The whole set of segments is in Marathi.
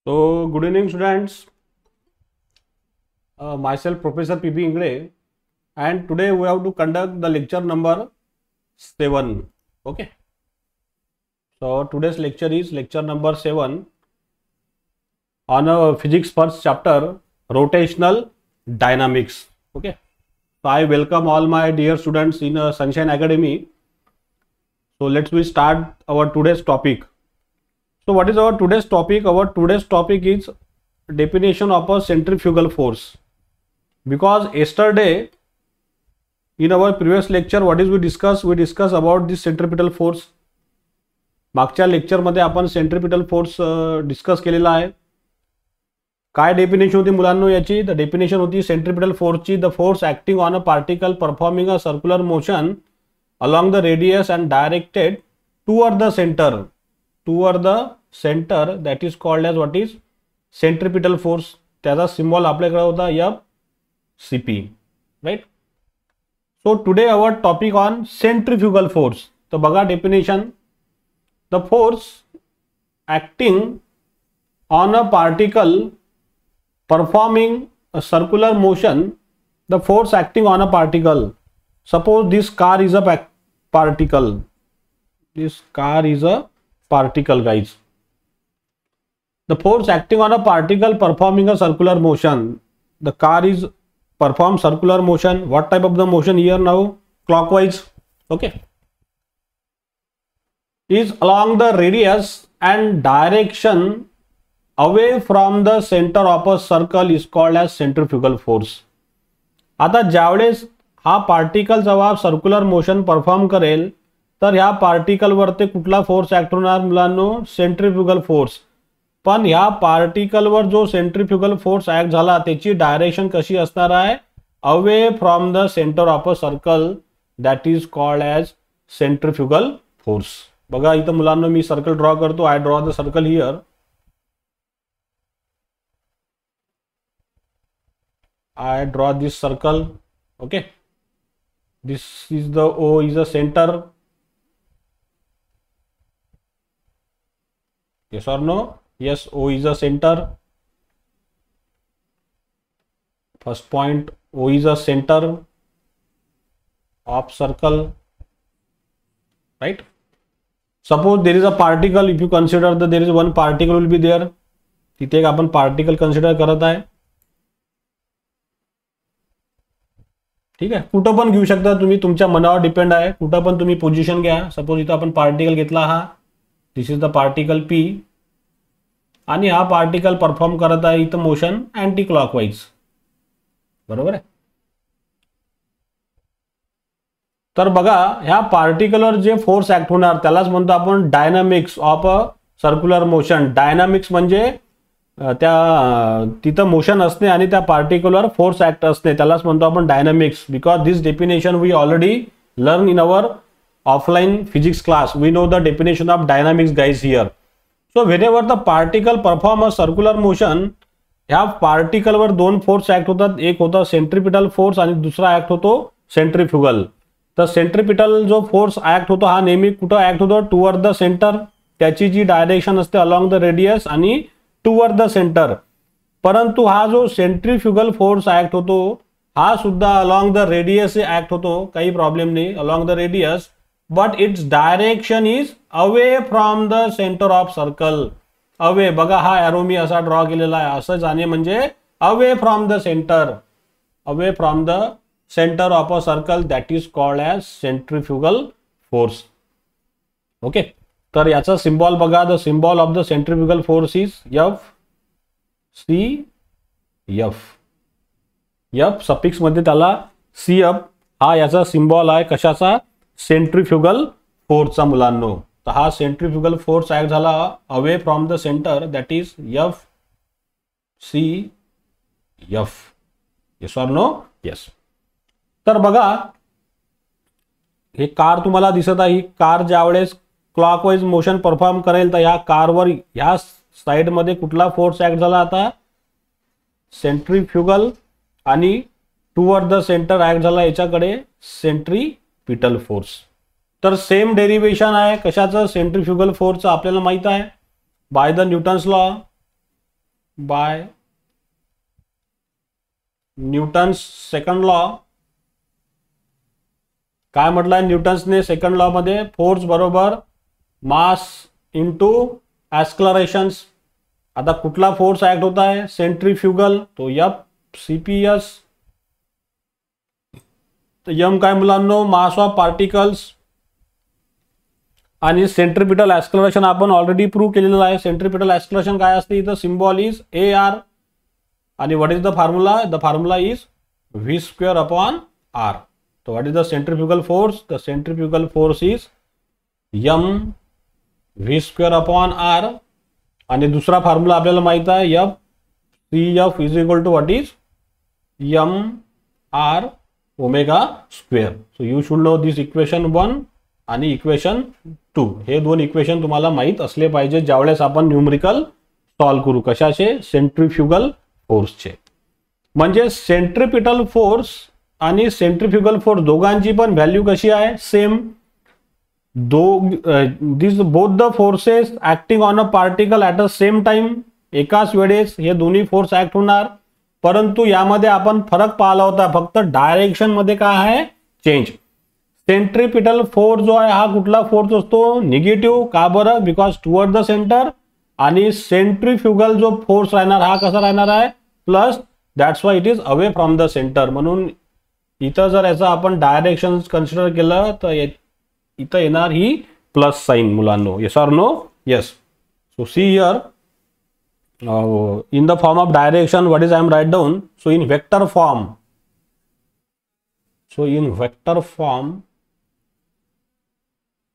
So, good evening, students. Myself, Professor P.B. Ingre, and today we have to conduct the lecture number 7. Okay. So, today's lecture is lecture number 7 on a physics first chapter, rotational dynamics. Okay. So, I welcome all my dear students in Sunshine Academy. So, let's we start our today's topic. So what is our today's topic? Our today's topic is definition of a centrifugal force. Because yesterday in our previous lecture what is we discuss about this centripetal force. मागच्या लेक्चर मध्ये आपण सेंट्रिपिटल फोर्स डिस्कस केलेला आहे. काय डेफिनेशन होती मुलांनो याची? द डेफिनेशन होती सेंट्रिपिटल फोर्सची, the force acting on a particle performing a circular motion along the radius and directed toward the center that is called as what is centripetal force. त्याचा सिम्बॉल आपल्याकडे होता FCP, right? So today our topic on centrifugal force. तर बघा definition, the force acting on a particle performing a circular motion, the force acting on a particle, suppose this car is a particle, this car is a particle, guys. The force acting on a particle performing a circular motion, the car is perform circular motion. What type of the motion here now? Clockwise. Okay, is along the radius and direction away from the center of a circle is called as centrifugal force. आता ज्यावेळेस हा पार्टिकल जेव्हा सर्क्युलर मोशन परफॉर्म करेल तर ह्या पार्टिकल वरती कुठला फोर्स ऍक्ट होणार मुलांनो? Centrifugal force. पण ह्या पार्टिकल वर जो सेंट्रिफ्युगल फोर्स ऍक्ट झाला त्याची डायरेक्शन कशी असणार आहे? Away from the centre of a circle, that is called as centrifugal force. बघा इथं मुलांनो मी सर्कल ड्रॉ करतो. I draw the circle here. I draw this circle. Okay, this is the O is a center. Yes or no? Yes, O is a center. First point, O is a center of circle, right? Suppose there is a particle, if you consider that there is one particle will be there. तिथे एक आपण particle consider करत आहे. ठीक आहे, कुठं पण घेऊ शकता तुम्ही, तुमच्या मनावर डिपेंड आहे. कुठं पण तुम्ही पोझिशन घ्या. सपोज इथं आपण पार्टिकल घेतला, हा दिस इज द पार्टिकल P, आणि हा पार्टिकल परफॉर्म करत आहे इथं मोशन अँटी क्लॉकवाईज. बरोबर आहे. तर बघा ह्या पार्टिकलवर जे फोर्स ऍक्ट होणार त्यालाच म्हणतो आपण dynamics of a circular motion. Dynamics म्हणजे त्या तिथं मोशन असणे आणि त्या पार्टिक्युलर फोर्स ऍक्ट असणे त्यालाच म्हणतो आपण dynamics. Because this definition we already learn in our offline physics class. We know the definition of dynamics guys here. So whenever the particle perform a circular motion, ह्या पार्टिकलवर दोन फोर्स ऍक्ट होतात. एक होता सेंट्रिपिटल फोर्स आणि दुसरा ऍक्ट होतो सेंट्रिफ्युगल. तर सेंट्रिपिटल जो फोर्स ऍक्ट होतो हा नेहमी कुठं ऍक्ट होतो? Toward the centre. त्याची जी डायरेक्शन असते अलॉंग द रेडियस आणि टुवर्ड द सेंटर. परंतु हा जो सेंट्रिफ्युगल फोर्स ऍक्ट होतो हा सुद्धा अलॉंग द रेडियस ऍक्ट होतो. काही प्रॉब्लेम नाही, along the radius, but its direction is away from the centre of circle. Away बघा हा एरो मी असा ड्रॉ केलेला आहे. असं जाणे म्हणजे away from the center, away from the centre of a circle, that is called as centrifugal force. Okay, तर याचा सिम्बॉल बघा. The symbol of the centrifugal force is FCF. F suffix मध्ये त्याला CF हा याचा सिम्बॉल आहे. कशाचा? सेंट्रिफ्युगल फोर्सचा मुलांनो. तर हा सेंट्रिफ्युगल फोर्स ऍक्ट झाला away from the centre, that is FCF. Yes or no? Yes. तर बघा हे कार तुम्हाला दिसत आहे. ही कार ज्यावेळेस क्लॉकवाईज मोशन परफॉर्म करेल तर या कारवर या साइड मध्ये कुठला फोर्स ऍक्ट झाला? आता सेंट्रिफ्युगल, आणि टुवर्ड द सेंटर ऍक्ट झाला याच्याकडे सेंट्रिपिटल फोर्स. तर सेम डेरिवेशन आहे कशाचं? सेंट्रिफ्युगल फोर्सचं. आपल्याला माहित आहे by the Newton's law. By Newton's second law. काय म्हटलंय न्यूटन्सने सेकंड लॉ मध्ये? फोर्स बरोबर मास इंटू ऍक्सलरेशन्स. आता कुठला फोर्स ऍक्ट होत आहे? सेंट्रीफ्युगल. तो FCPS. एम काय मुलांनो? Mass of particles. आणि सेंट्रीपिटल ऍक्सलरेशन आपण ऑलरेडी प्रूव्ह केलेलं आहे. सेंट्रीपिटल ऍक्सलरेशन काय असते? इथं सिम्बॉल इज AR. आणि what is the formula? The formula is V² upon R. So what is the centrifugal force? The centrifugal force is mv² upon R. आणि दुसरा फॉर्म्युला आपल्याला माहित आहे FCF is equal to what is mR ω². So you should know this equation 1 आणि इक्वेशन 2. हे दोन इक्वेशन तुम्हाला माहित असले पाहिजे ज्यावेळेस आपण न्यूमरिकल सॉल्व करू. कशाचे? सेंट्रीफ्युगल फोर्सचे. म्हणजे सेंट्रीपिटल फोर्स आणि सेंट्रीफ्युगल फोर्स दोघांची पण व्हॅल्यू कशी आहे? Same. This both the forces acting on a particle at a same time. एकाच वेळेस हे दोन्ही फोर्स ऍक्ट होणार. परंतु यामध्ये आपण फरक पाहिला होता, फक्त डायरेक्शन मध्ये काय आहे? चेंज. सेंट्रीपिटल फोर्स जो आहे हा कुठला फोर्स असतो? निगेटिव्ह. का बरं? Because toward the centre. आणि सेंट्रीफ्युगल जो फोर्स राहणार हा कसा राहणार आहे? Plus. That's why it is away from the centre. म्हणून इथं जर याचा आपण डायरेक्शन कन्सिडर केलं तर इथं येणार ही प्लस साइन मुलांनो. Yes or no? Yes. So see here in the form of direction, what is I am write down? So in vector form,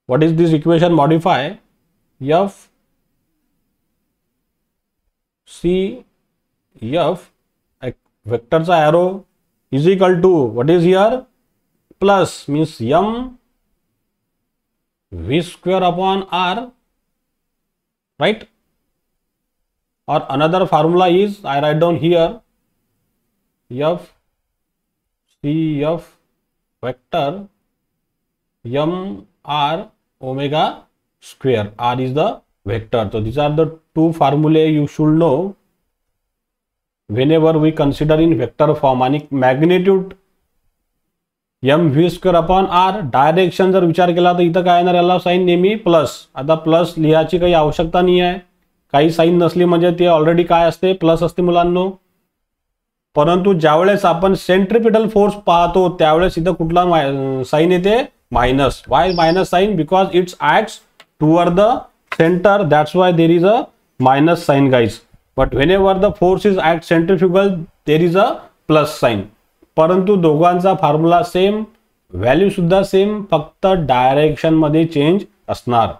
what is this equation? Modify F C F vector चा arrow is equal to what is here? Plus means m v² upon R, right? Or another formula is I write down here F C F vector m R ω². R is the vector. So these are the two formulae you should know whenever we consider in vector form. आणि magnitude mv² upon R. Direction जर विचार केला तर इथं काय येणार? याला साइन नेहमी प्लस. आता प्लस लिहायची काही आवश्यकता नाही आहे. काही साइन नसली म्हणजे ते ऑलरेडी काय असते? प्लस असते मुलांनो. परंतु ज्यावेळेस आपण सेंट्रीपिटल फोर्स पाहतो त्यावेळेस इथं कुठला साइन येते? Minus. Why minus sign? Because it's acts toward the centre. That's why there is a minus sign guys. But whenever the force is act centrifugal there is a plus sign. परंतु दोघांचा फॉर्म्युला सेम, व्हॅल्यू सुद्धा सेम, फक्त डायरेक्शन मध्ये चेंज असणार.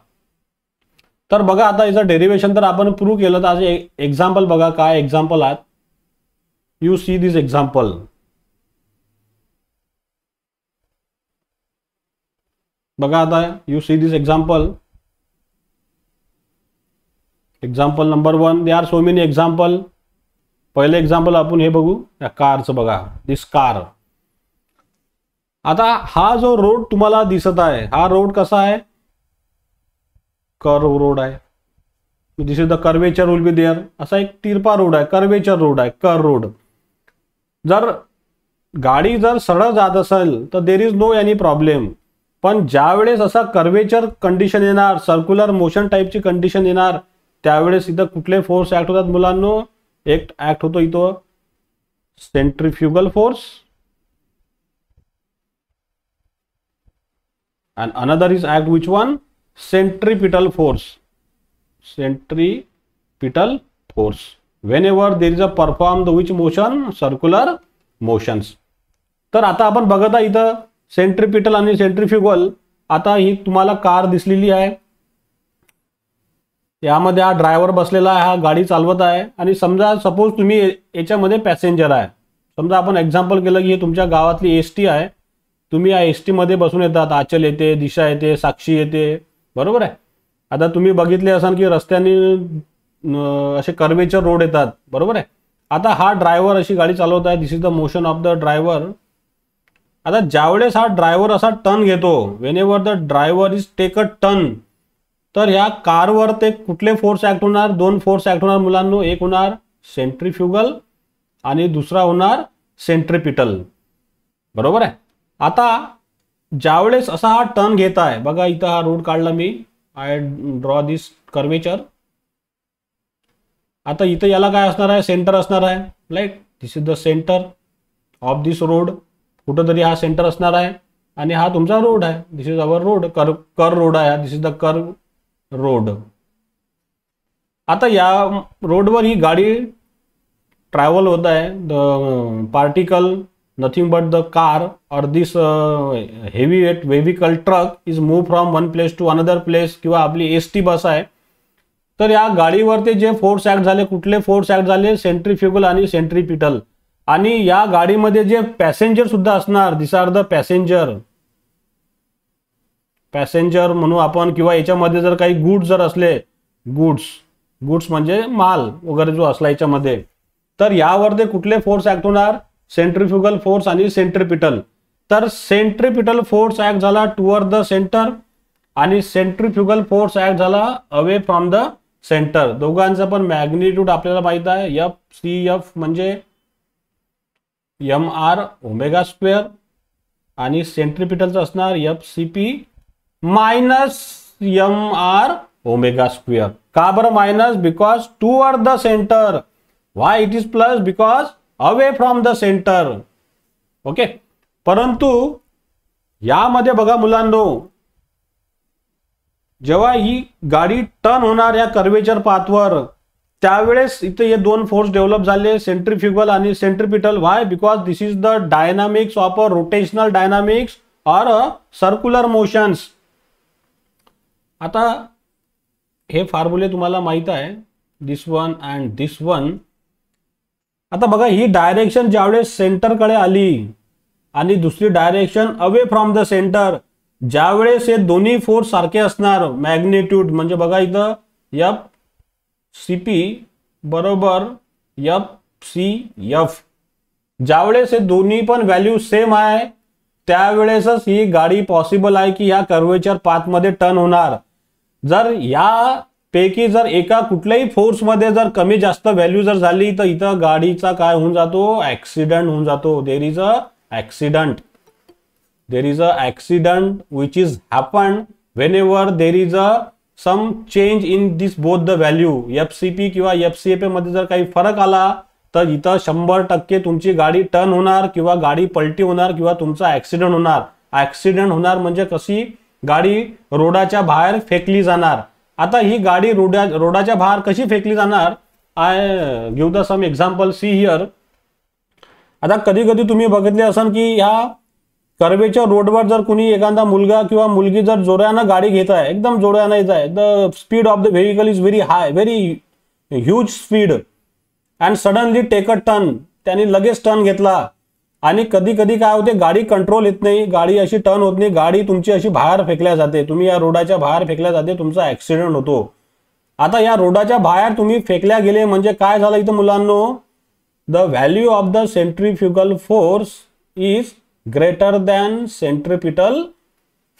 तर बघा आता याचं डेरिवेशन तर आपण प्रूव्ह केलं. तर आज एक्झाम्पल बघा. काय एक्झाम्पल आहेत? You see this example. बघा आता you see this example. Example number 1. They are so many example. पहिले एक्झाम्पल आपण हे बघू या कारचं. बघा दिस कार. आता हा जो रोड तुम्हाला दिसत आहे हा रोड कसा आहे? कर्व रोड आहे. This is the curvature will be there. असा एक तिरपा रोड आहे, कर्वेचर रोड आहे, कर्व रोड. जर गाडी जर सरळ जात असेल तर there is no any problem. पण ज्यावेळेस असा कर्वेचर कंडिशन येणार, सर्क्युलर मोशन टाईपची कंडिशन येणार, त्यावेळेस इथं कुठले फोर्स ऍक्ट होतात मुलांनो? एक ऍक्ट होतो इथं centrifugal force and another is act which one? Centripetal force. Centripetal force whenever there is a performed which motion? Circular motions. तर आता आपण बघत आहे इथं सेंट्रीपिटल आणि सेंट्रीफ्युगल. आता ही तुम्हाला कार दिसलेली आहे. यामध्ये हा ड्रायव्हर बसलेला आहे, हा गाडी चालवत आहे. आणि समजा सपोज तुम्ही याच्यामध्ये पॅसेंजर आहे. समजा आपण एक्झाम्पल केलं की हे तुमच्या गावातली एसटी आहे. तुम्ही या एसटी मध्ये बसून येतात. आचल येते, दिशा येते, साक्षी येते, बरोबर आहे. आता तुम्ही बघितले असाल की रस्त्याने असे कर्वेचर रोड येतात, बरोबर आहे. आता हा ड्रायव्हर अशी गाडी चालवत आहे. This is the motion of the driver. आता ज्यावेळेस हा ड्रायव्हर असा टर्न घेतो, whenever the driver is take a turn, तर ह्या कारवर ते कुठले फोर्स ऍक्ट होणार? दोन फोर्स ऍक्ट होणार मुलांनो. एक होणार सेंट्रीफ्युगल आणि दुसरा होणार सेंट्रिपिटल. बरोबर आहे. आता ज्यावेळेस असा हा टर्न घेत आहे, बघा इथं हा रोड काढला मी, आय ड्रॉ दिस कर्वेचर. आता इथं याला काय असणार आहे, सेंटर असणार आहे. Like this is the centre of this road. कुठंतरी हा सेंटर असणार आहे आणि हा तुमचा रोड आहे. दिस इज अवर रोड, कर रोड आहे. This is the curve road. आता या रोडवर ही गाडी ट्रॅव्हल होत आहे. The particle nothing but the car और this heavy weight vehicle truck is move from one place to another place, किंवा आपली एसटी बस आहे. तर या गाडीवरती जे फोर्स ऍक्ट झाले, कुठले फोर्स ऍक्ट झाले, सेंट्रीफ्युगल आणि सेंट्रीपिटल. आणि या गाडीमध्ये जे पॅसेंजर सुद्धा असणार, दिस आर द पॅसेंजर म्हणू आपण, किंवा याच्यामध्ये जर काही गुड्स जर असले, गुड्स म्हणजे माल वगैरे जो असला याच्यामध्ये, तर यावरती कुठले फोर्स ऍक्ट होणार, सेंट्रीफ्युगल फोर्स आणि सेंट्रिपिटल. तर सेंट्रिपिटल फोर्स ऍक्ट झाला टुवर्ड द सेंटर आणि सेंट्रीफ्युगल फोर्स ऍक्ट झाला अवे फ्रॉम द सेंटर. दोघांचा पण मॅग्निट्यूड आपल्याला माहित आहे, एफ सी एफ म्हणजे mr ओमेगा स्क्वेअर आणि सेंट्रिपिटलचं असणार F C P minus mr omega square. का बरं मायनस? Because toward the centre. Why it is plus? Because away from the centre. Okay. परंतु यामध्ये बघा मुलांनो, जेव्हा ही गाडी टर्न होणार या कर्वेचर पाथवर, त्यावेळेस इथे हे दोन फोर्स डेव्हलप झाले, सेंट्रीफ्युगल आणि centripetal. Why? Because this is the dynamics of a rotational dynamics और अ सर्क्युलर मोशन्स. आता हे फॉर्म्युले तुम्हाला माहित आहे, दिस वन अँड दिस वन. आता बघा ही डायरेक्शन ज्यावेळेस सेंटरकडे आली आणि दुसरी direction away from the centre, ज्यावेळेस हे दोन्ही फोर्स सारखे असणार, मॅग्निट्यूड म्हणजे बघा इथं एफ सी पी बरोबर एफ सी एफ. ज्यावेळेस हे दोन्ही पण व्हॅल्यू सेम आहे, त्यावेळेसच ही गाडी पॉसिबल आहे की या कर्वेचर पाथमध्ये टर्न होणार. जर या पैकी जर एका कुठल्याही फोर्स मध्ये जर कमी जास्त व्हॅल्यू जर झाली, तर इथं गाडीचा काय होऊन जातो, ऍक्सिडेंट होऊन जातो. देर is a accident which is happened whenever there is a some change in this both the value. FCP किंवा FCP मध्ये जर काही फरक आला, तर इथं 100% तुमची गाडी टर्न होणार किंवा गाडी पलटी होणार किंवा तुमचा ऍक्सिडेंट होणार. ऍक्सिडेंट होणार म्हणजे कशी, गाडी रोडाच्या बाहेर फेकली जाणार. आता ही गाडी रोडाच्या बाहेर कशी फेकली जाणार, I give the some example. See here. आता कधी कधी तुम्ही बघितले असाल की ह्या कर्वेचर रोडवर जर कुणी एखादा मुलगा किंवा मुलगी जर जोरानं गाडी घेत आहे, एकदम जोरानं येत आहे, the speed of the vehicle is very high, very huge speed, and suddenly take a turn, त्यांनी लगेच टर्न घेतला आणि कधी कधी काय होते, गाडी कंट्रोल येत नाही, गाडी अशी टर्न होत नाही, गाडी तुमची अशी बाहेर फेकल्या जाते, तुम्ही या रोडाच्या बाहेर फेकल्या जाते, तुमचा ऍक्सिडेंट होतो. आता या रोडाच्या बाहेर तुम्ही फेकल्या गेले म्हणजे काय झालं इथं मुलांनो, the value of the centrifugal force is greater than centripetal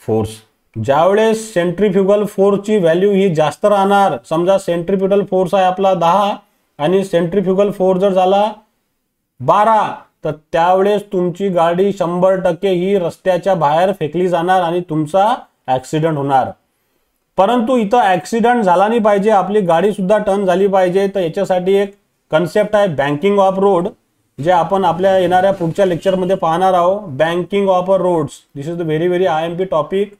force. ज्यावेळेस सेंट्रीफ्युगल फोर्सची व्हॅल्यू ही जास्त राहणार, समजा सेंट्रिपिटल फोर्स आहे आपला 10 आणि सेंट्रीफ्युगल फोर्स जर झाला 12, तर त्यावेळेस तुमची गाडी 100% ही रस्त्याच्या बाहेर फेकली जाणार आणि तुमचा ऍक्सिडेंट होणार. परंतु इथं ऍक्सिडेंट झाला नाही पाहिजे, आपली गाडी सुद्धा टर्न झाली पाहिजे. तर याच्यासाठी एक कन्सेप्ट आहे बँकिंग ऑफ रोड, जे आपण आपल्या येणाऱ्या पुढच्या लेक्चरमध्ये पाहणार आहोत. Banking of a roads, this is the very IMP topic.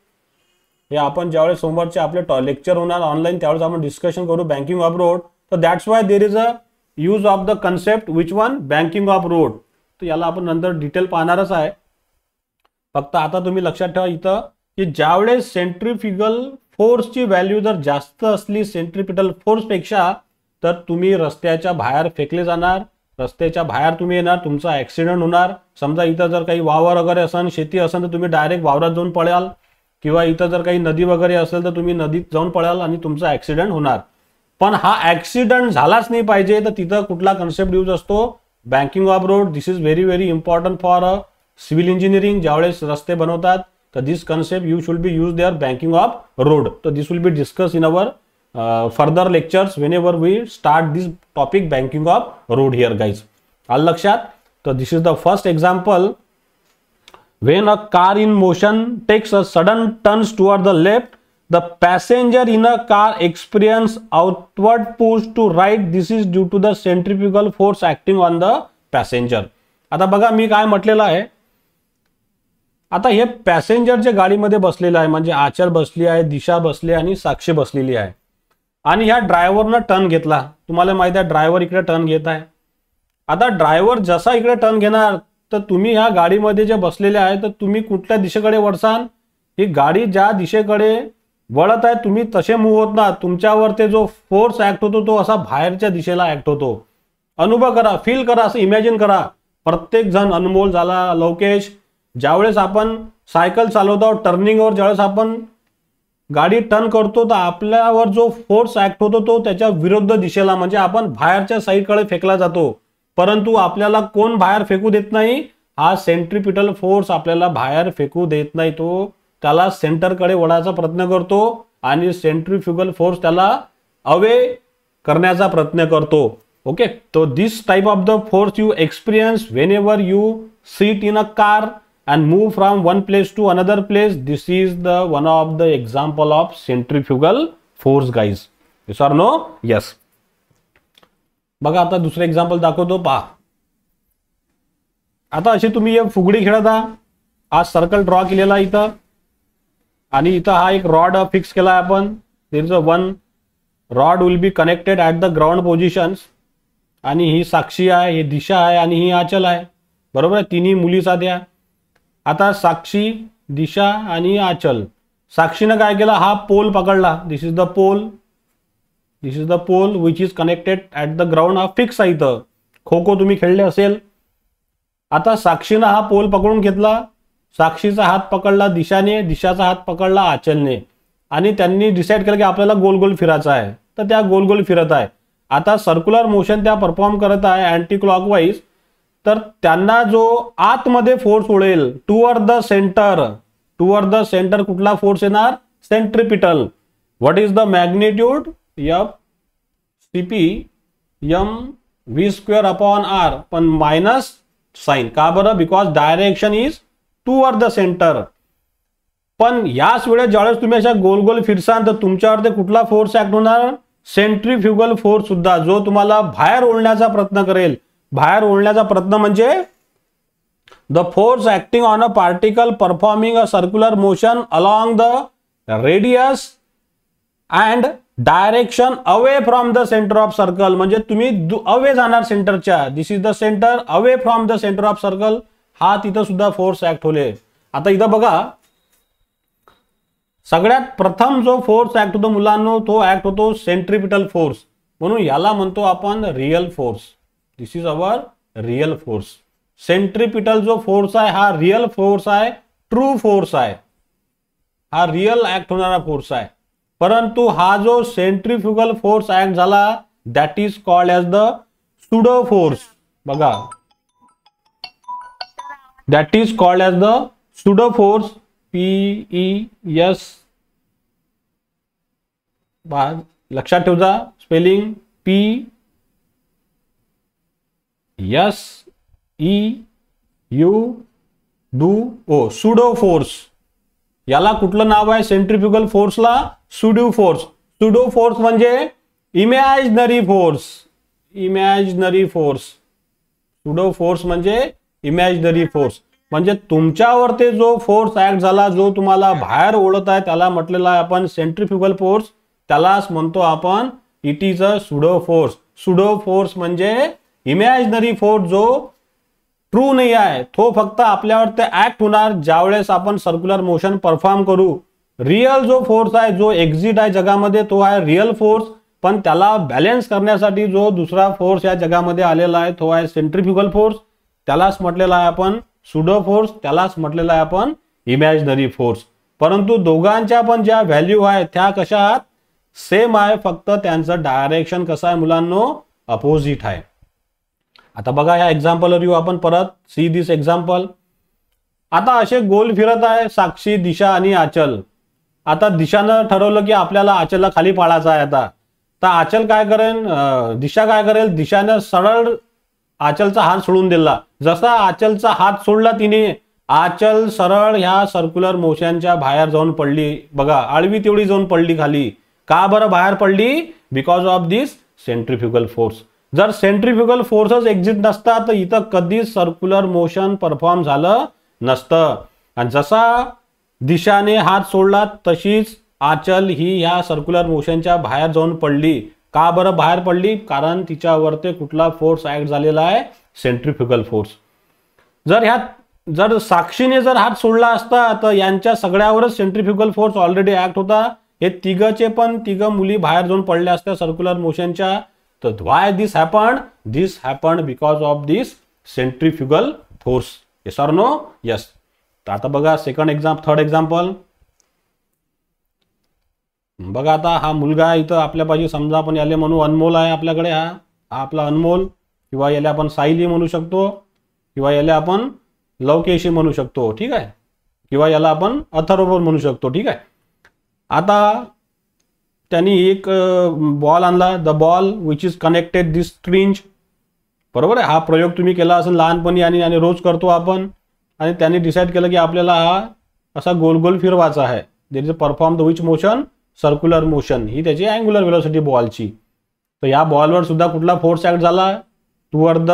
हे आपण ज्यावेळेस सोमवारचे आपले लेक्चर होणार ऑनलाईन, त्यावेळेस आपण डिस्कशन करू बँकिंग ऑफ रोड. तर that's why there is a use of the concept which one, banking of road. तर याला आपण नंतर डिटेल पाहणारच आहे. फक्त आता तुम्ही लक्षात ठेवा इथं की ज्यावेळेस सेंट्रीफ्युगल फोर्सची व्हॅल्यू जर जास्त असली सेंट्रिपिटल फोर्सपेक्षा, तर तुम्ही रस्त्याच्या बाहेर फेकले जाणार, रस्त्याच्या बाहेर तुम्ही येणार, तुमचा ऍक्सिडेंट होणार. समजा इथं जर काही वावर वगैरे असेल, शेती असेल, तर तुम्ही डायरेक्ट वावरात जाऊन पळाल, किंवा इथं जर काही नदी वगैरे असेल तर तुम्ही नदीत जाऊन पळाल आणि तुमचा ऍक्सिडेंट होणार. पण हा ऍक्सिडेंट झालाच नाही पाहिजे, तर तिथं कुठला कन्सेप्ट यूज असतो, banking of road. This is very important for civil engineering. ज्यावेळेस रस्ते बनवतात, तर this concept you should be use there, banking of road. तर this will be discuss in our further lectures whenever we start this topic banking of road here guys. आलं लक्षात? तर this is the first example. When a car in motion takes a sudden turns toward the left, the passenger in a car experience outward push to right. This is due to the centrifugal force acting on the passenger. आता बघा मी काय म्हटलेलं आहे, आता हे पॅसेंजर जे गाडीमध्ये बसलेलं आहे म्हणजे आचल बसली आहे, दिशा बसली आणि साक्षी बसलेली आहे आणि ह्या ड्रायव्हरनं टर्न घेतला. तुम्हाला माहिती आहे ड्रायव्हर इकडे टर्न घेत आहे. आता ड्रायव्हर जसा इकडे टर्न घेणार तर तुम्ही ह्या गाडीमध्ये जे बसलेले आहे तर तुम्ही कुठल्या दिशेकडे वळसाल, ही गाडी ज्या दिशेकडे वळत आहे तुम्ही तसे मूव्ह होत ना, तुमच्यावर ते जो फोर्स ऍक्ट होतो तो असा बाहेरच्या दिशेला ऍक्ट होतो. अनुभव करा, फील करा, असं इमॅजिन करा. प्रत्येक जण, अनमोल झाला, लवकेश, ज्यावेळेस आपण सायकल चालवतो टर्निंगवर ज्यावेळेस आपण गाडी टर्न करतो तर आपल्यावर जो फोर्स ऍक्ट होतो तो त्याच्या विरुद्ध दिशेला म्हणजे आपण बाहेरच्या साईडकडे फेकला जातो. परंतु आपल्याला कोण बाहेर फेकू देत नाही, हा सेंट्रिपिटल फोर्स आपल्याला बाहेर फेकू देत नाही. तो त्याला सेंटरकडे वळायचा प्रयत्न करतो आणि सेंट्रिफ्युगल फोर्स त्याला अवे करण्याचा प्रयत्न करतो. ओके, तो this type of the force you experience whenever you sit in a car and move from one place to another place. This is the one of the example of centrifugal force guys. Yes or no? Yes. बघा आता दुसरं एक्झाम्पल दाखवतो पहा. आता अशी तुम्ही एक फुगडी खेळत आहात, हा सर्कल ड्रॉ केलेला इथं आणि इथं हा एक रॉड फिक्स केला आहे आपण. There is a one rod will be connected at the ground positions आणि ही साक्षी आहे, ही दिशा आहे आणि ही आचल आहे. बरोबर आहे, तिन्ही मुली साध्या. आता साक्षी, दिशा आणि आचल. साक्षीनं काय केलं, हा पोल पकडला. This is the pole, this is the pole which is connected at the ground. हा फिक्स आहे इथं. खो खो तुम्ही खेळले असेल. आता साक्षीनं हा पोल पकडून घेतला, साक्षीचा हात पकडला दिशाने, दिशाचा हात पकडला आचलने आणि त्यांनी डिसाईड केलं की आपल्याला गोल गोल फिरायचं आहे. तर त्या गोल गोल फिरत आहे. आता सर्क्युलर मोशन त्या परफॉर्म करत आहे अँटी क्लॉकवाईज. तर त्यांना जो आतमध्ये फोर्स उडेल toward the center, toward the center कुठला फोर्स येणार, centripetal. What is the magnitude, F CP M V square upon R, पण मायनस साइन. का बरं, because direction is toward the center. पण याच वेळेस ज्यावेळेस तुम्ही अशा गोल गोल फिरसाल तर तुमच्यावर ते कुठला फोर्स ऍक्ट होणार, सेंट्रिफ्युगल फोर्स सुद्धा, जो तुम्हाला बाहेर ओढण्याचा प्रयत्न करेल. बाहेर ओढण्याचा प्रयत्न म्हणजे the force acting on a particle performing a circular motion along the radius and direction away from the centre of circle. म्हणजे तुम्ही अवे जाणार सेंटरच्या. This is the center, away from the centre of circle. हा तिथं सुद्धा फोर्स ऍक्ट होले. आता इथं बघा, सगळ्यात प्रथम जो फोर्स ऍक्ट होतो मुलांनो तो ऍक्ट होतो सेंट्रिपिटल फोर्स. म्हणून याला म्हणतो आपण real force. This is our real force. Centripetal जो फोर्स आहे हा रियल फोर्स आहे, ट्रू फोर्स आहे, हा रियल ऍक्ट होणारा फोर्स आहे. परंतु हा जो सेंट्रिफ्युगल फोर्स ऍक्ट झाला that is called as the pseudo force. बघा, that is called as the pseudo force. PES, लक्षात ठेवजा स्पेलिंग PSEUDO, सुडो फोर्स. याला कुठलं नाव आहे सेंट्रिफ्युगल फोर्सला, सुडो फोर्स. सुडो फोर्स म्हणजे imaginary force. Imaginary force, pseudo force म्हणजे इमॅजिनरी फोर्स. म्हणजे तुमच्यावर ते जो फोर्स ऍक्ट झाला, जो तुम्हाला बाहेर ओढत आहे त्याला म्हटलेलं आहे आपण सेंट्रिफ्युगल फोर्स. त्यालाच म्हणतो आपण it is a pseudo force. Pseudo force म्हणजे इमॅजिनरी फोर्स जो ट्रू नाही आहे, तो फक्त आपल्यावर ते ऍक्ट होणार ज्यावेळेस आपण सर्क्युलर मोशन परफॉर्म करू. रियल जो फोर्स आहे, जो एक्झिट आहे जगामध्ये, तो आहे रियल फोर्स. पण त्याला बॅलन्स करण्यासाठी जो दुसरा फोर्स या जगामध्ये आलेला आहे तो आहे सेंट्रिफ्युगल फोर्स. त्यालाच म्हटलेला आहे आपण सुडो फोर्स, त्यालाच म्हटलेला आहे आपण इमॅजिनरी फोर्स. परंतु दोघांच्या पण ज्या व्हॅल्यू आहे त्या कशा आहेत, सेम आहे, फक्त त्यांचं डायरेक्शन कसं आहे मुलांनो, अपोजिट आहे. आता बघा या एक्झाम्पलवर येऊ आपण परत. See this example. आता असे गोल फिरत आहे साक्षी, दिशा आणि आचल. आता दिशानं ठरवलं की आपल्याला आचलला खाली पाडायचा आहे. आता तर आचल काय करेल, दिशा काय करेल, दिशानं सरळ आचलचा हात सोडून दिला. जसा आचलचा हात सोडला तिने, आचल सरळ ह्या सर्क्युलर मोशनच्या बाहेर जाऊन पडली. बघा आळवी तेवढी जाऊन पडली खाली. का बरं बाहेर पडली? Because of this centrifugal force. जर सेंट्रीफ्युगल फोर्सच एक्झिट नसता तर इथं कधीच सर्क्युलर मोशन परफॉर्म झालं नसतं. आणि जसा दिशाने हात सोडला तशीच आचल ही ह्या सर्क्युलर मोशनच्या बाहेर जाऊन पडली. का बरं बाहेर पडली? कारण तिच्यावरती कुठला फोर्स ऍक्ट झालेला आहे? Centrifugal force. जर साक्षीने जर हात सोडला असता तर यांच्या सगळ्यावरच सेंट्रीफ्युगल फोर्स ऑलरेडी ऍक्ट होता. हे तिघ मुली बाहेर जाऊन पडल्या असत्या सर्क्युलर मोशनच्या. तर why this happened? This happened because of this centrifugal force. Yes or no? Yes. तर आता बघा थर्ड एक्झाम्पल बघा. आता हा मुलगा इथं आपल्या पाहिजे, समजा आपण याला म्हणू अनमोल आहे आपल्याकडे. हा आपला अनमोल, किंवा याला आपण सायली म्हणू शकतो, किंवा याला आपण लवकेशी म्हणू शकतो. ठीक आहे. किंवा याला आपण अथर्व म्हणू शकतो. ठीक आहे. आता त्यांनी एक बॉल आणला. The ball which is connected this string. बरोबर आहे. हा प्रयोग तुम्ही केला असेल लहानपणी आणि रोज करतो आपण. आणि त्यांनी डिसाईड केलं की आपल्याला हा असा गोल गोल फिरवायचा आहे. There is perform the which motion? Circular motion. ही त्याची अँग्युलर व्हेलॉसिटी बॉलची. तर या बॉलवर सुद्धा कुठला फोर्स ऍक्ट झाला? टुवर्ड द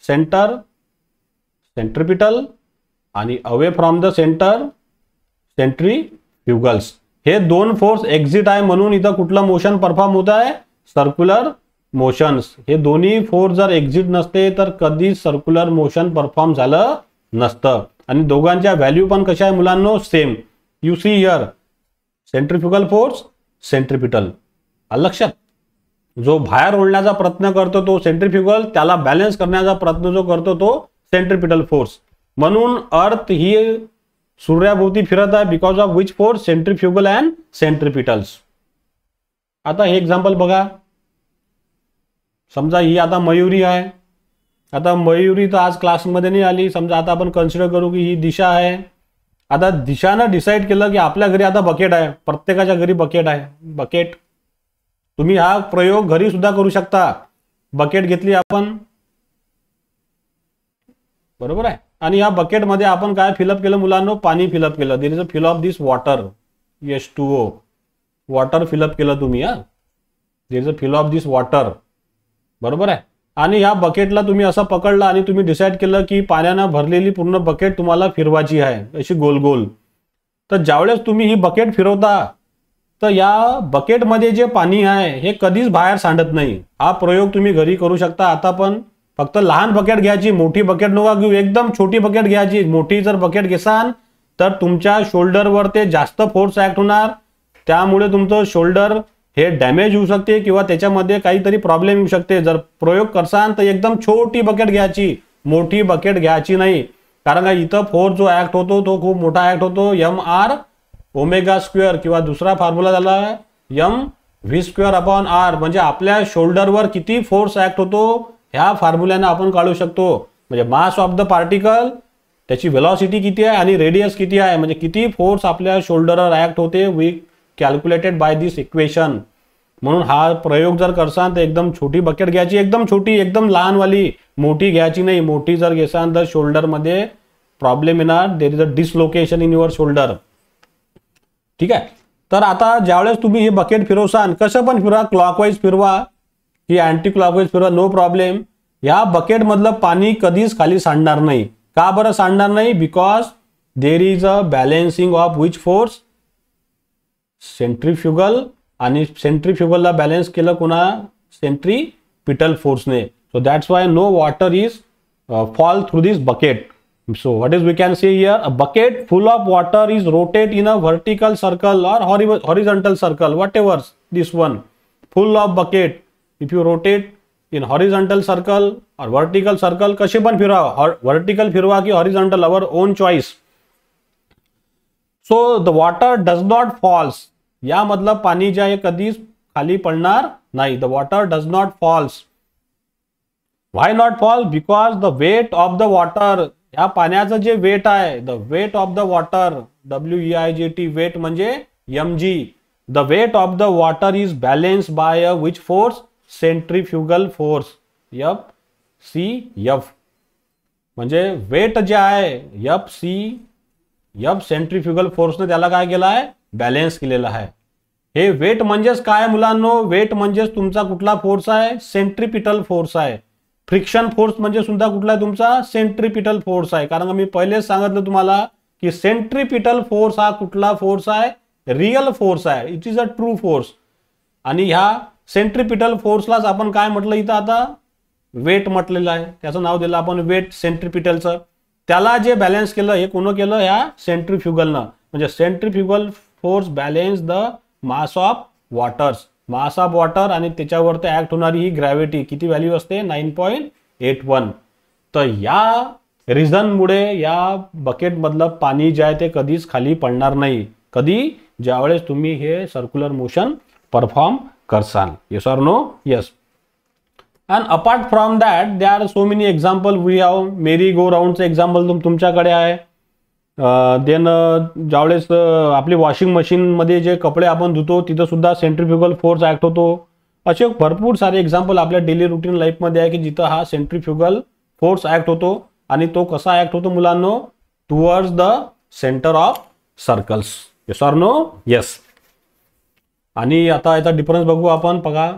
सेंटर सेंट्रिपिटल आणि away from the center centrifugals. हे दोन फोर्स एक्झिट आहे म्हणून इथं कुठलं मोशन परफॉर्म होत आहे? Circular motions. हे दोन्ही फोर्स जर एक्झिट नसते तर कधीच सर्क्युलर मोशन परफॉर्म झालं नसतं. आणि दोघांच्या व्हॅल्यू पण कशा आहे मुलांनो? Same. You see here centrifugal force, centripetal. लक्षात. जो बाहेर ओढण्याचा प्रयत्न करतो तो सेंट्रीफ्युगल, त्याला बॅलन्स करण्याचा प्रयत्न जो करतो तो सेंट्रिपिटल फोर्स. म्हणून अर्थ ही सूर्याभोवती फिरत आहे because of which force? Centrifugal and centripetals. आता हे एक्झाम्पल बघा. समजा ही आता मयुरी आहे. आता मयुरी तर आज क्लासमध्ये नाही आली. समजा आता आपण कन्सिडर करू की ही दिशा आहे. आता दिशानं डिसाईड केलं की आपल्या घरी आता बकेट आहे. प्रत्येकाच्या घरी बकेट आहे. बकेट तुम्ही हा प्रयोग घरी सुद्धा करू शकता. बकेट घेतली आपण, बरोबर आहे. आणि या बकेटमध्ये आपण काय फिलअप केलं मुलांनो? पाणी फिलअप केलं. There is a fill of this water, H2O. Water fill up केलं तुम्ही. There is a fill of this water. बरोबर आहे. आणि या बकेटला तुम्ही असं पकडलं आणि तुम्ही डिसाईड केलं की पाण्यानं भरलेली पूर्ण बकेट तुम्हाला फिरवायची आहे अशी गोल गोल. तर ज्यावेळेस तुम्ही ही बकेट फिरवता तर या बकेटमध्ये जे पाणी आहे हे कधीच बाहेर सांडत नाही. हा प्रयोग तुम्ही घरी करू शकता. आता पण फक्त लहान बकेट घ्यायची, मोठी बकेट नका घेऊ. एकदम छोटी बकेट घ्यायची. मोठी जर बकेट घेसाल तर तुमच्या शोल्डरवर ते जास्त फोर्स ऍक्ट होणार. त्यामुळे तुमचं शोल्डर हे डॅमेज होऊ शकते किंवा त्याच्यामध्ये काहीतरी प्रॉब्लेम येऊ शकते. जर प्रयोग करसाल तर एकदम छोटी बकेट घ्यायची, मोठी बकेट घ्यायची नाही. कारण का इथं फोर्स जो ऍक्ट होतो तो खूप मोठा ऍक्ट होतो. mr² किंवा दुसरा फॉर्म्युला झाला mv²/r. म्हणजे आपल्या शोल्डरवर किती फोर्स ऍक्ट होतो ह्या फॉर्म्युल्याने आपण काढू शकतो. म्हणजे मास ऑफ द पार्टिकल, त्याची व्हेलॉसिटी किती आहे आणि रेडियस किती आहे, म्हणजे किती फोर्स आपल्या शोल्डरवर ऍक्ट होते. We calculated by this equation. म्हणून हा प्रयोग जर करसाल तर एकदम छोटी बकेट घ्यायची. एकदम छोटी, एकदम लहानवाली. मोठी घ्यायची नाही. मोठी जर घेसाल तर शोल्डरमध्ये प्रॉब्लेम येणार. There is a dislocation in your shoulder. ठीक आहे. तर आता ज्यावेळेस तुम्ही हे बकेट फिरवसाल, कसं पण फिरवा, क्लॉकवाईज फिरवा की अँटी क्लॉकवाईज फिरवा, नो प्रॉब्लेम. या बकेटमधलं पाणी कधीच खाली सांडणार नाही. का बरं सांडणार नाही? Because there is a balancing of which force? Centrifugal. आणि सेंट्रीफ्युगलला बॅलन्स केलं कोणा? सेंट्रीपिटल फोर्सने. So that's why no water is fall through this bucket. So what is we can say here? A bucket full of water is rotate in a vertical circle or horizontal circle, whatever this one. Full of bucket. If you rotate in horizontal circle or vertical circle, कसे पण फिरवा, vertical फिरवा की horizontal, our own choice. So the water does not falls. या मतलब पाणी जे आहे कधीच खाली पडणार नाही. The water does not falls. Why not fall? Because the weight of the water. या पाण्याचं जे वेट आहे, the weight of the water, WEIGT, weight म्हणजे mg. The weight of the water is balanced by a which force? Centrifugal force. FCF. म्हणजे वेट जे आहे एफ सेंट्रीफ्युगल फोर्सने त्याला काय केलं आहे? बॅलन्स केलेलं आहे. हे वेट म्हणजेच काय मुलांनो? वेट म्हणजेच तुमचा कुठला फोर्स आहे? सेंट्रीपिटल फोर्स आहे. फ्रिक्शन फोर्स म्हणजे सुद्धा कुठला आहे तुमचा? सेंट्रीपिटल फोर्स आहे. कारण मी पहिलेच सांगितलं तुम्हाला की सेंट्रीपिटल फोर्स हा कुठला फोर्स आहे? रियल फोर्स आहे. It is a true force. आणि ह्या सेंट्रीपिटल फोर्सलाच आपण काय म्हटलं इथं आता? वेट म्हटलेलं आहे. त्याचं नाव दिलं आपण वेट सेंट्रीपिटलचं. त्याला जे बॅलन्स केलं हे कोण केलं? ह्या सेंट्रीफ्युगलनं. म्हणजे centrifugal force balance the mass of waters. Mass of water आणि त्याच्यावरती ऍक्ट होणारी ही ग्रॅव्हिटी किती व्हॅल्यू असते? 9.81. तर या रिझनमुळे या बकेटमधलं पाणी जे आहे ते कधीच खाली पडणार नाही. कधी? ज्यावेळेस तुम्ही हे सर्क्युलर मोशन परफॉर्म करसाल. Yes or no? Yes. And apart from that they are so many example. We have merry go राऊंडचं एक्झाम्पल तुमच्याकडे आहे. देन ज्यावेळेस आपली वॉशिंग मशीनमध्ये जे कपडे आपण धुतो तिथं सुद्धा सेंट्रीफ्युगल फोर्स ऍक्ट होतो. असे भरपूर सारे एक्झाम्पल आपल्या डेली रुटीन लाईफमध्ये आहे की जिथं हा सेंट्रीफ्युगल फोर्स ऍक्ट होतो. आणि तो कसा ऍक्ट होतो मुलांनो? Towards the centre of circles. Yes or no? Yes. आणि आता याचा डिफरन्स बघू आपण. बघा,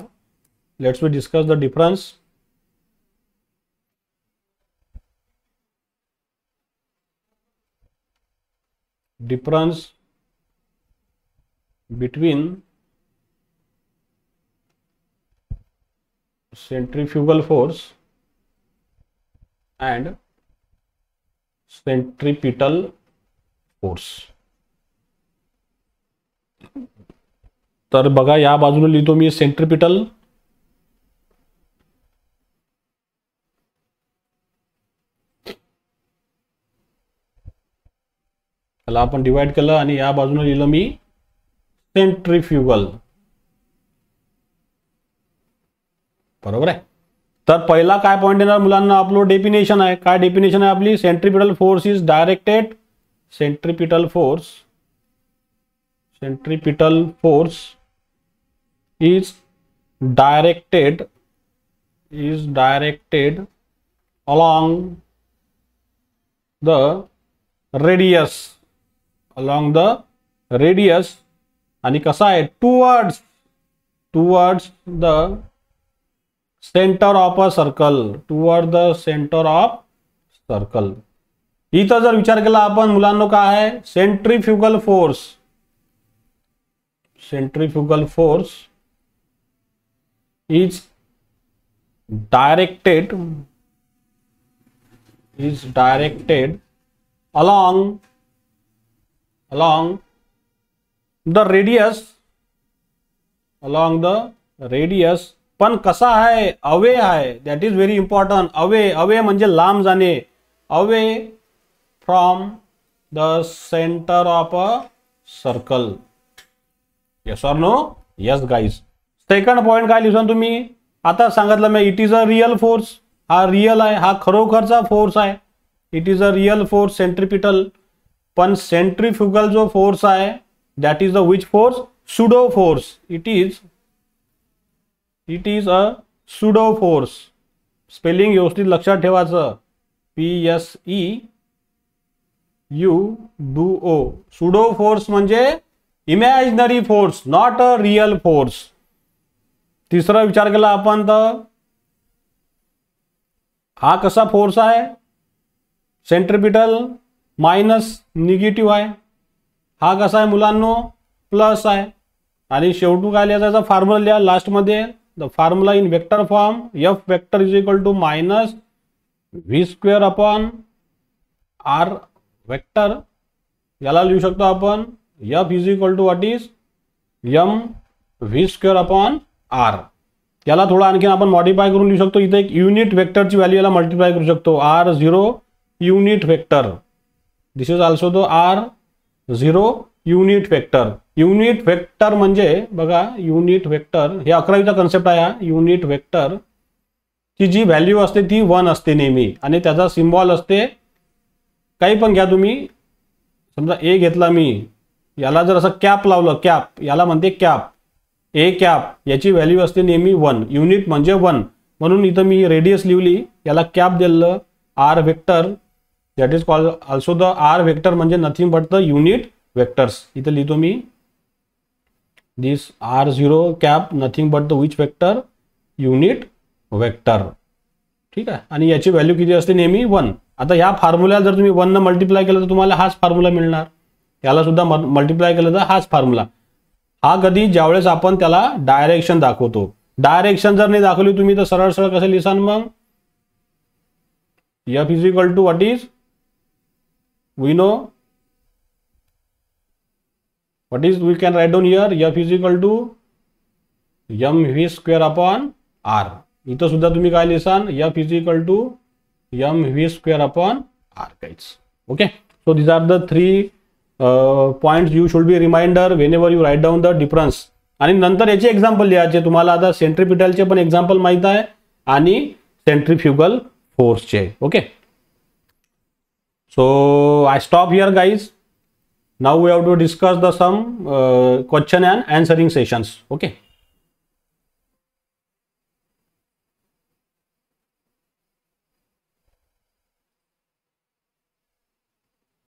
let's we discuss the difference. Difference between centrifugal force and centripetal force. तर बघा, या बाजूला लिहितो मी सेंट्रिपिटल. त्याला आपण डिवाइड केलं आणि या बाजूने लिहिलं मी सेंट्रीफ्युगल. बरोबर आहे. तर पहिला काय पॉइंट येणार मुलांना? आपलं डेफिनेशन आहे. काय डेफिनेशन आहे आपली? Centripetal force is directed. Centripetal force is directed along the radius. along the radius. आणि कसा आहे? towards the center of a circle. towards the center of circle. इथं जर विचार केला आपण मुलांनो काय आहे? Centrifugal force is directed along the radius. पण कसा आहे? अवे आहे. That is very important. Away म्हणजे लांब जाणे. Away from the centre of a circle. Yes or no? Yes guys. Second point काय लिहिसा तुम्ही? आता सांगितलं मी it is a real force. हा रियल आहे. हा खरोखरचा फोर्स आहे. It is a real force centripetal. पण सेंट्रीफ्युगल जो फोर्स आहे that is the which force? Pseudo force. It is a pseudo force. Spelling व्यवस्थित लक्षात ठेवायचं. PSEUDO. सुडो फोर्स म्हणजे imaginary force, not a real force. तिसरा विचार केला आपण तर हा कसा फोर्स आहे? सेंट्रीपिटल मायनस निगेटिव्ह आहे. हा कसा आहे मुलांनो? प्लस आहे. आणि शेवटू काय लिहायचा? फॉर्म्युला लिहा लास्टमध्ये. The formula in vector form. F vector is equal to minus v² upon r vector. याला लिहू शकतो आपण F is equal to what is mv² upon r. याला थोडा आणखीन आपण मॉडिफाय करून लिहू शकतो. इथे एक युनिट वेक्टरची व्हॅल्यू याला मल्टिप्लाय करू शकतो. r0 unit vector. This is also the r0 unit vector. Unit vector म्हणजे बघा, युनिट वेक्टर हे 11वीचा कन्सेप्ट आहे. हा युनिट वेक्टर ची जी व्हॅल्यू असते ती 1 असते नेहमी. आणि त्याचा सिम्बॉल असते काही पण घ्या तुम्ही. समजा ए घेतला मी, याला जर असं कॅप लावलं, कॅप याला म्हणते कॅप, ए कॅप, याची व्हॅल्यू असते नेहमी 1, युनिट म्हणजे 1, म्हणून इथं मी रेडियस लिहिली, याला कॅप दिलं, R vector that is called also the R vector म्हणजे nothing but the unit vectors. इथं लिहितो मी this r0 cap nothing but the which vector, unit vector. ठीक आहे, आणि याची व्हॅल्यू किती असते नेहमी 1. आता ह्या फॉर्म्युला जर तुम्ही 1 न मल्टिप्लाय केलं तर तुम्हाला हाच फॉर्म्युला मिळणार, याला सुद्धा मल्टिप्लाय केलं तर हाच फॉर्म्युला. हा कधी ज्यावेळेस आपण त्याला डायरेक्शन दाखवतो. डायरेक्शन जर नाही दाखवली तुम्ही तर सरळ सरळ कसं लिहिसान मग, f is equal to what is, we know what is, we can write down here f is equal to mv square upon r. इथं सुद्धा तुम्ही काय लिहिसान, f is equal to mv square upon r guys. Okay, so these are the 3 points you should be reminder whenever you write down the difference. आणि नंतर याचे एक्झाम्पल लिहायचे. तुम्हाला आता सेंट्रिपिटलचे पण एक्झाम्पल माहित आहे आणि सेंट्रिफ्युगल फोर्सचे. Okay, so I stop here guys. Now we have to discuss the some question and answering sessions. Okay.